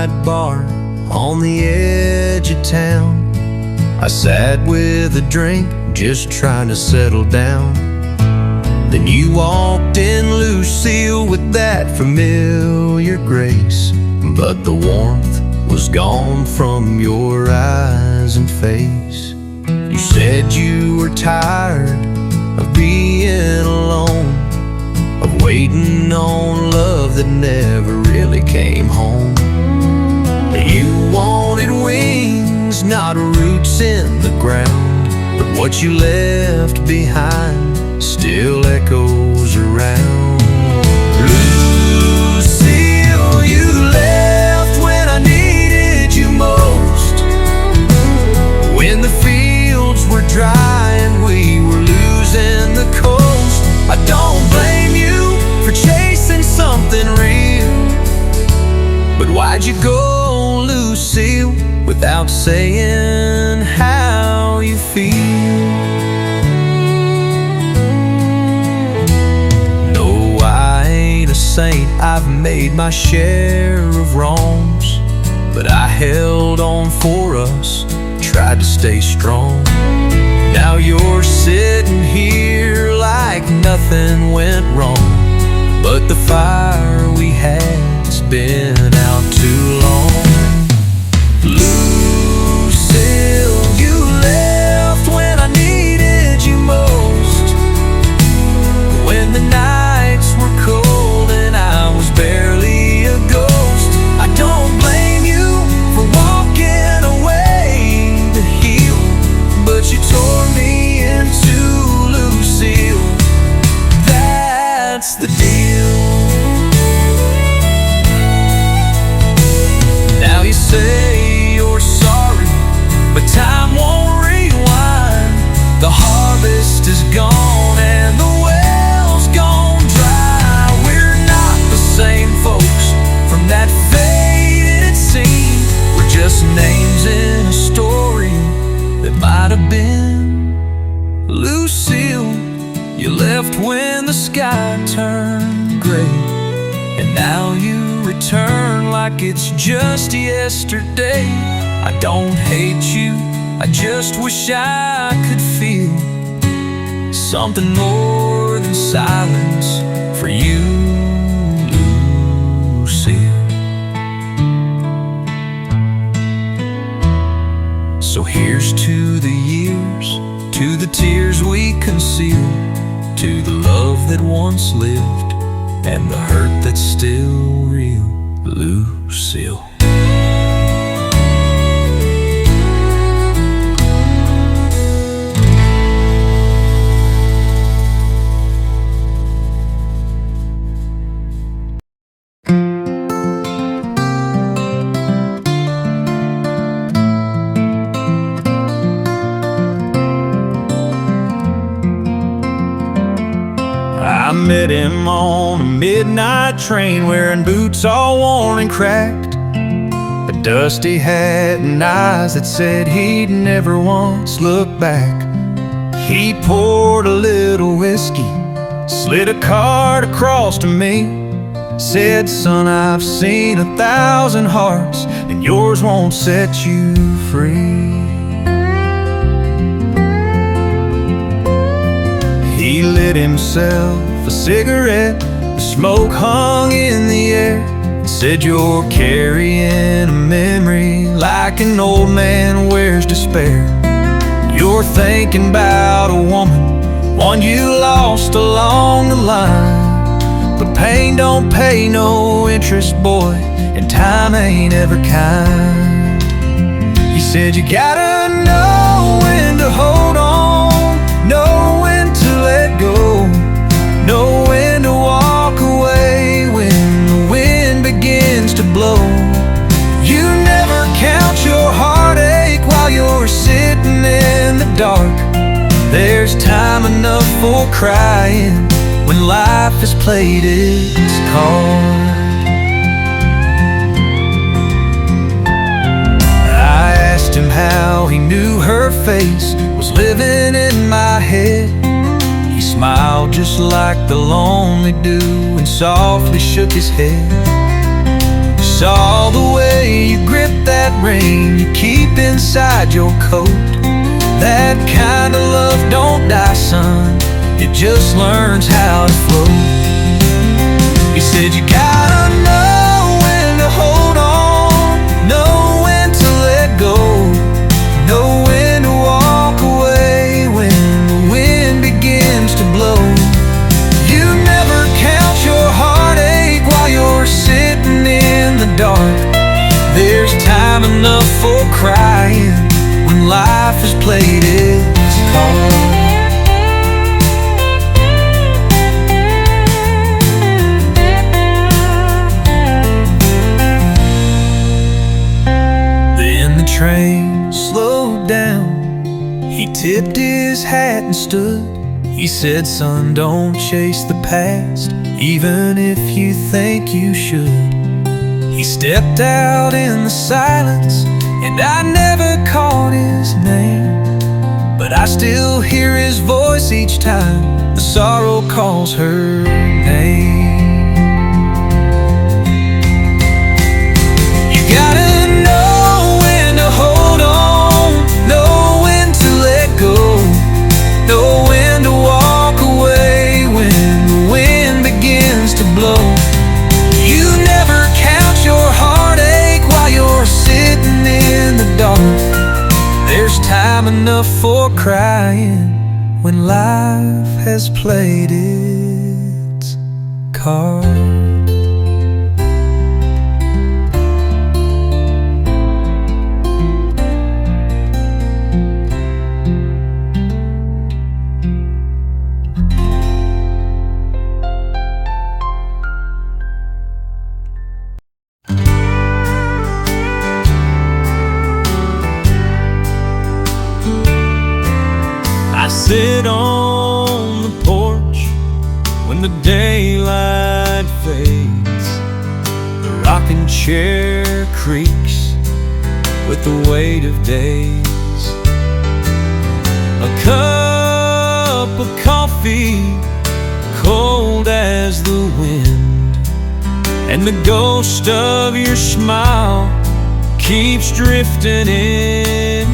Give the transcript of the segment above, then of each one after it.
night bar on the edge of town. I sat with a drink, just trying to settle down. Then you walked in, Lucille, with that familiar grace, but the warmth was gone from your eyes and face. You said you were tired of being alone, of waiting on love that never really came home. You wanted wings, not roots in the ground, but what you left behind still echoes around. Lucille, you left when I needed you most, when the fields were dry and we were losing the coast. I don't blame you for chasing something real, but why'd you go, Lucille, without saying how you feel? No, I ain't a saint, I've made my share of wrongs, but I held on for us, tried to stay strong. Now you're sitting here like nothing went wrong, but the fire we had's been out too long. Lucille, you left when I needed you most, when the nights were cold and I was barely a ghost. I don't blame you for walking away to heal, but you tore me in two, Lucille. That's the deal. Now you say you're sorry, but time won't rewind. The harvest is gone and the well's gone dry. We're not the same folks from that faded scene. We're just names in a story that might have been. Lucille, you left when the sky turned gray, and now you return like it's just yesterday. I don't hate you, I just wish I could feel something more than silence for you, Lucille. So here's to the years, to the tears we concealed, to the love that once lived and the hurt that's still real, Lucille. I met him on a midnight train, wearing boots all worn and cracked, a dusty hat and eyes that said he'd never once look back. He poured a little whiskey, slid a card across to me, said, son, I've seen 1,000 hearts, and yours won't set you free. He lit himself a cigarette, the smoke hung in the air, and said, you're carrying a memory like an old man wears despair. You're thinking about a woman, one you lost along the line, but pain don't pay no interest, boy, and time ain't ever kind. He said, you gotta know when to hold on, know when to let go, know when to walk away when the wind begins to blow. You never count your heartache while you're sitting in the dark. There's time enough for crying when life has played its card. I asked him how he knew her face was living in my head. He smiled just like the lonely do and softly shook his head. saw the way you grip that ring you keep inside your coat. That kind of love don't die, son, it just learns how to flow. He said you gotta know when to hold on, know when to let go, know when to walk away when the wind begins to blow. You never count your heartache while you're sitting in the dark. There's time enough for crying when life has played its cards. Train slowed down, he tipped his hat and stood. He said, son, don't chase the past, even if you think you should. He stepped out in the silence, and I never caught his name, but I still hear his voice each time the sorrow calls her name. You gotta know when to walk away when the wind begins to blow. You never count your heartache while you're sitting in the dark. There's time enough for crying when life has played its cards. Sit on the porch when the daylight fades. The rocking chair creaks with the weight of days. A cup of coffee, cold as the wind, and the ghost of your smile keeps drifting in.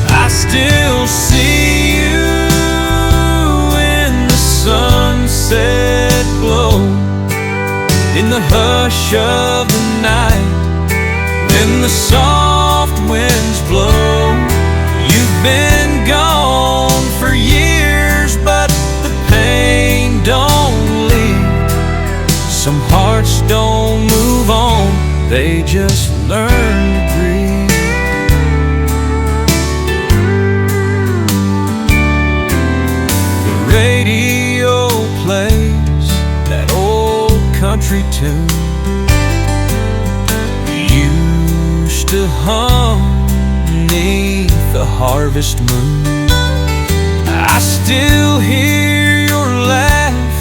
I still see you sunset glow in the hush of the night when the soft winds blow. You've been gone for years, but the pain don't leave. Some hearts don't move on, they just learn to grieve. The radio plays that old country tune you used to hum beneath the harvest moon. I still hear your laugh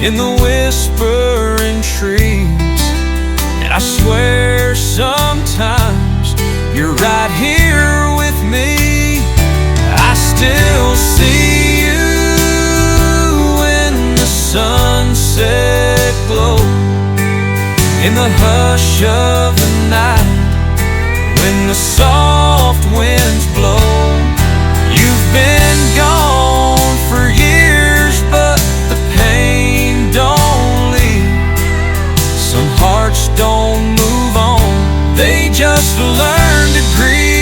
in the whispering trees, and I swear sometimes you're right here with me. I still see you sunset glow in the hush of the night when the soft winds blow. You've been gone for years, but the pain don't leave. Some hearts don't move on, they just learn to grieve.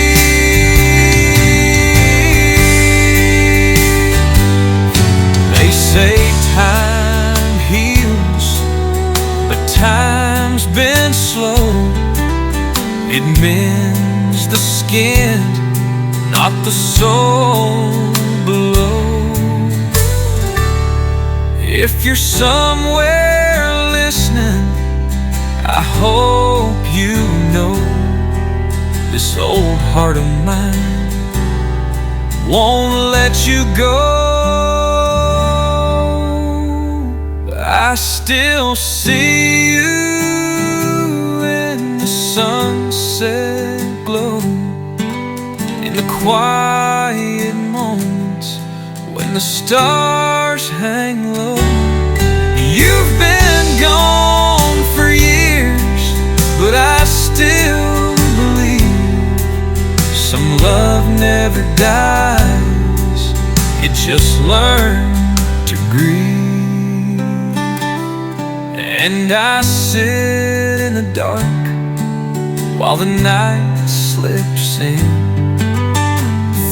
They say time heals, but time's been slow. It mends the skin, not the soul below. If you're somewhere listening, I hope you know this old heart of mine won't let you go. I still see you in the sunset glow, in the quiet moments when the stars hang low. You've been gone for years, but Some love never dies, it just learns to grieve. And I sit in the dark while the night slips in,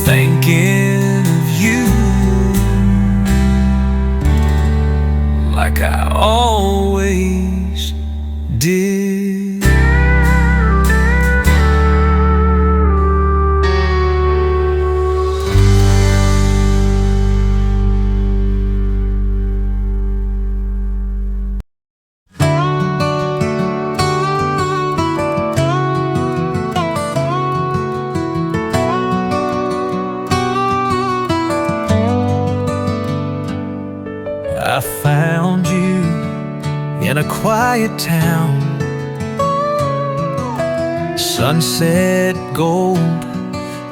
thinking of you, like I always did. I found you in a quiet town, sunset gold,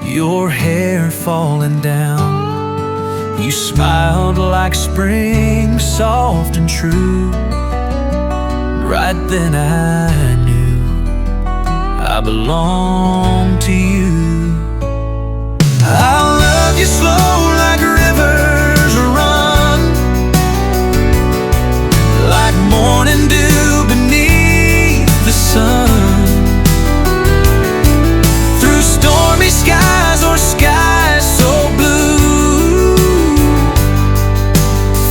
your hair falling down. You smiled like spring, soft and true. Right then I knew I belonged to you. I love you slow like rivers run, like morning dew beneath the sun, through stormy skies or skies so blue.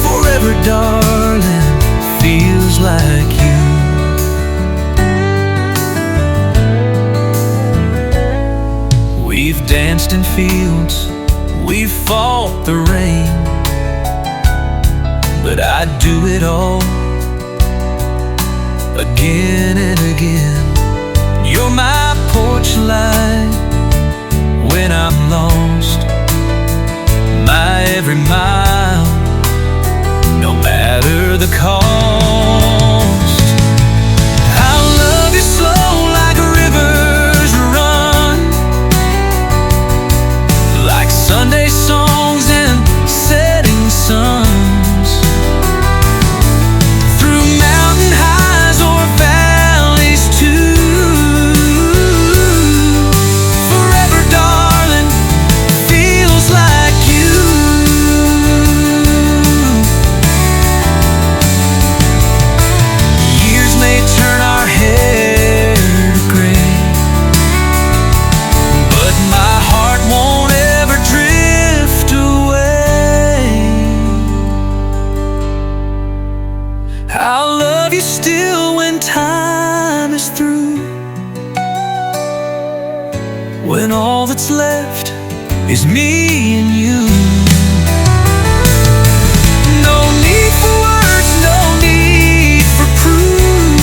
Forever, darling, feels like you. We've danced in fields, we've fought the rain, but I'd do it all again and again. You're my porch light when I'm lost, my every mile, no matter the cost. I love you slow like rivers run, like Sunday songs and setting suns, through mountain highs or valleys too. Forever, darling, feels like you. Years may turn our hair to gray, but my heart won't ever drift away. I'll love you still when time is through, when all that's left is me and you. No need for words, no need for proof.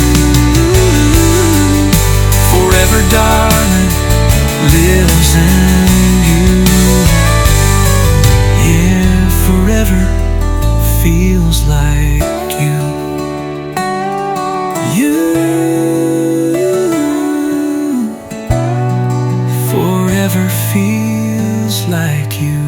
Forever, darling, lives in you. Yeah, forever feels like you. You, forever feels like you.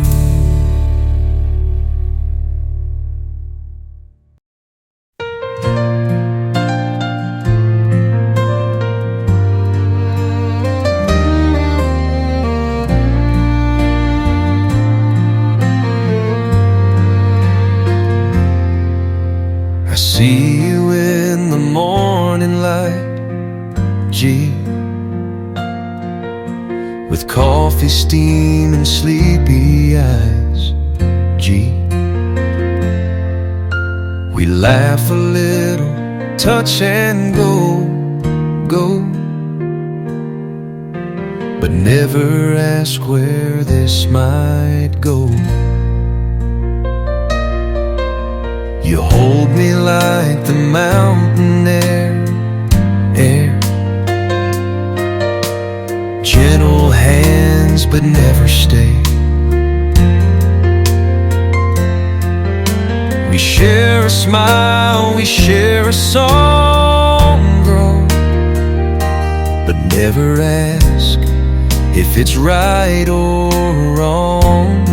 I see you in the morning light, gee, with coffee steam and sleepy eyes, gee. We laugh a little, touch and go, but never ask where this might go. You hold me like the mountain air, gentle hands but never stay. We share a smile, we share a song, grow, but never ask if it's right or wrong.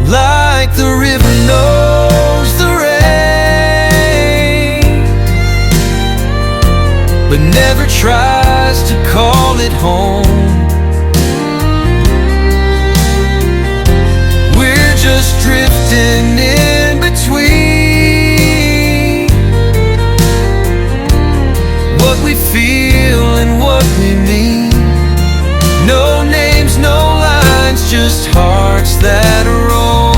Like the river knows the rain, but never tries to call it home. just hearts that roll.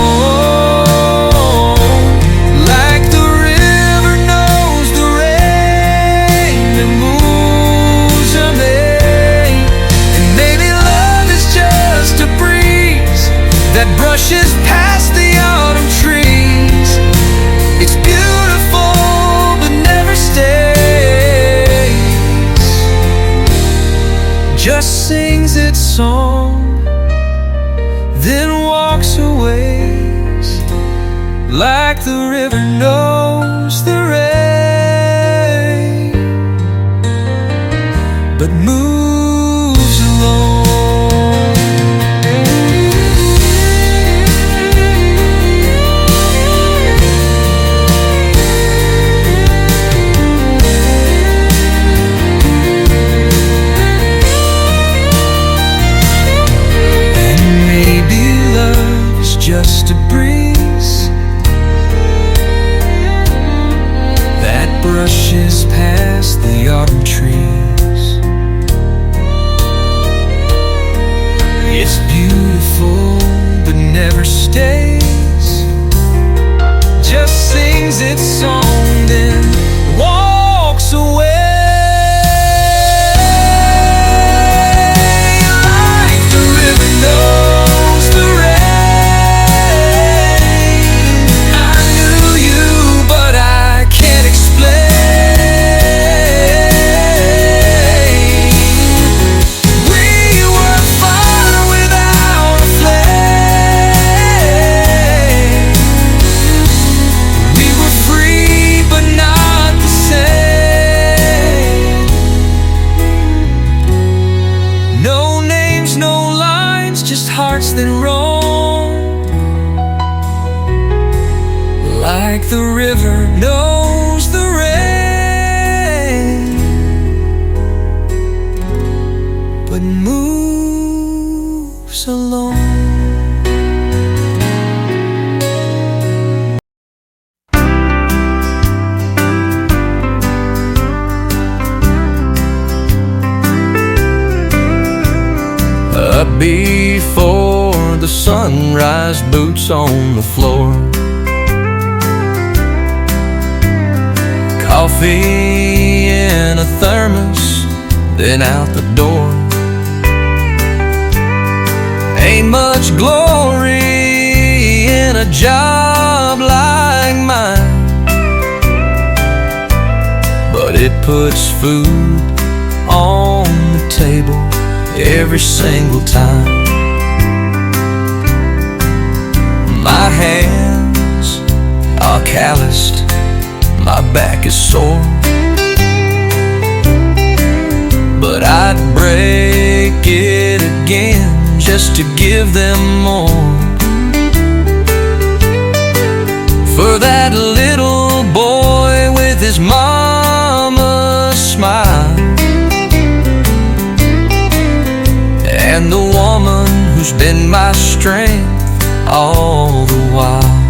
Like the river knows the rain that moves her made. And maybe love is just a breeze that brushes past the autumn trees. It's beautiful but never stays. Just sings its song, then walks away. Like the river knows the rain, but moves alone. And maybe love's just a breeze that brushes past the autumn trees. It's beautiful but never stays. Just sings its song, then walks away. Like the river knows the rain. I knew you, but I can't explain. We were fire without a flame. We were free but not the same. No names, no lines, just hearts that roam. Like the river knows the rain, but moves alone. Up before the sunrise, boots on the floor. Coffee in a thermos, then out the door. Ain't much glory in a job like mine, but it puts food on the table every single time. My hands are calloused, my back is sore, but I'd break it again just to give them more. For that little boy with his mama's smile, and the woman who's been my strength all the while.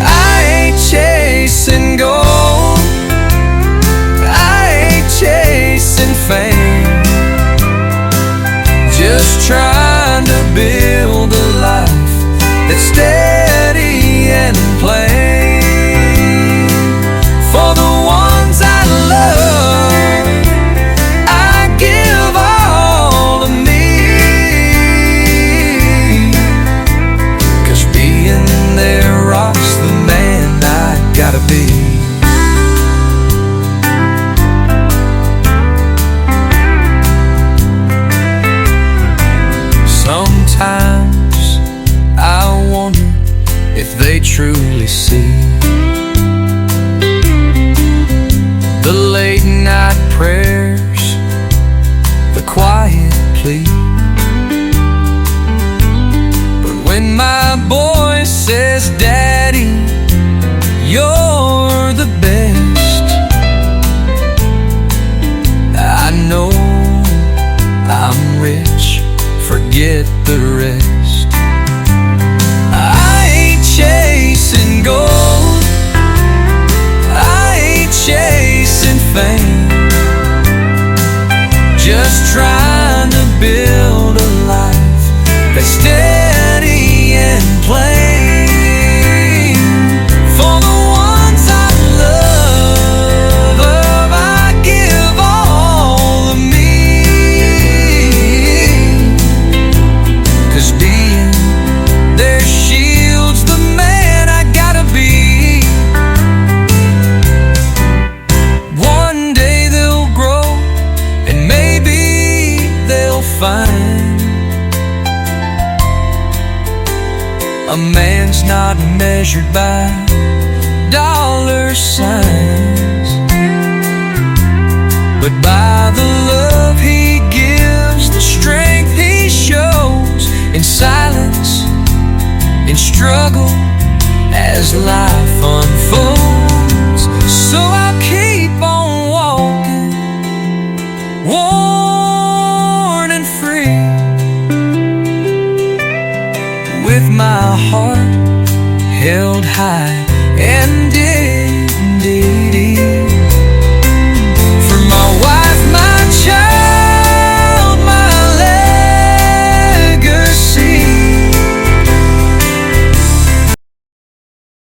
I ain't chasing gold, I ain't chasing fame, just trying to build a life that's steady and plain. For the ones I love, I give all of me, 'cause being there rocks the man I gotta be. Sometimes I wonder if they truly see the late night prayers, the quiet plea. But when my boy says, "Daddy, you're the best," I know I'm rich, forget the rest. I ain't chasing gold, I ain't chasing fame, just trying to build a life that's steady and plain. For the ones I love, I give all of me. 'Cause being their shield's the man I gotta be. One day they'll grow, and maybe they'll find a man's not measured by dollar signs, but by the love he gives, the strength he shows in silence, in struggle, as life unfolds.